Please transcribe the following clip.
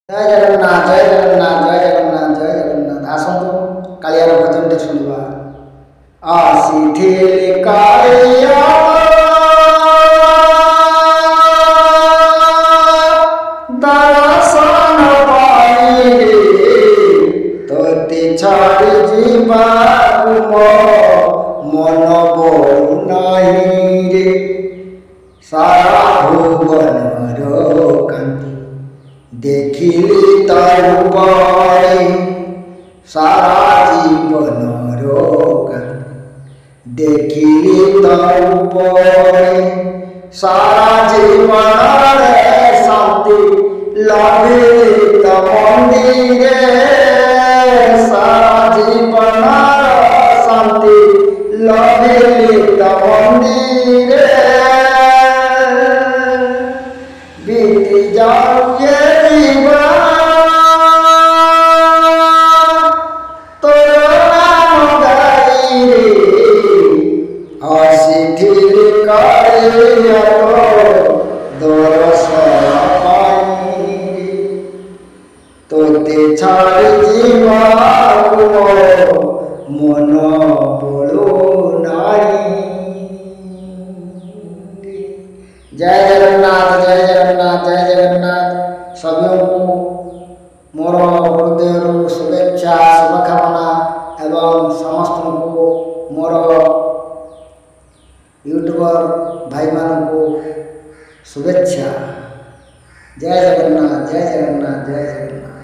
ଜୟ ଜଗନ୍ନାଥ ଜୟ ଜଗନ୍ନାଥ ଜୟ ଜଗନ୍ନାଥ ଜୟ ଜଗନ୍ନାଥ। ଆସନ୍ତୁ କାଳିଆର ଭଜନଟେ ଶୁଣିବା। ଆସିଥିଲେ କାଳିଆ ଦର୍ଶନ ପାଇଁ ତୋତେ ଛାଡ଼ି ଯିବାକୁ ମୋ ମନ ବଳୁ ନାହିଁ ରେ। ସାରା ଭୁବନର କାନ୍ତି ଦେଖିଲି ତା ରୂପରେ, ସାରା ଜୀବନର କାନ୍ତି ଦେଖିଲି ତା ରୂପରେ। ସାରା ଜୀବନରେ ଶାନ୍ତି ଲାଭିଲି ତା ମନ୍ଦିରେ, ସାରା ଜୀବନର ଶାନ୍ତି ଲାଭିଲି ତା ମନ୍ଦିରେ। बीती जाऊ ये जीवन तोर नाम गाई रे। आसिथिल कालिया तो दर्शन पाई तोते छाड़ी जीवाकु मन बळु नाई। जय जगन्नाथ जय जगन्नाथ जय जगन्नाथ। सभी को मोर हृदय शुभेच्छा शुभकामना एवं समस्त को मोर यूट्यूबर भाई मान को शुभेच्छा। जय जगन्नाथ जय जगन्नाथ जय जगन्नाथ।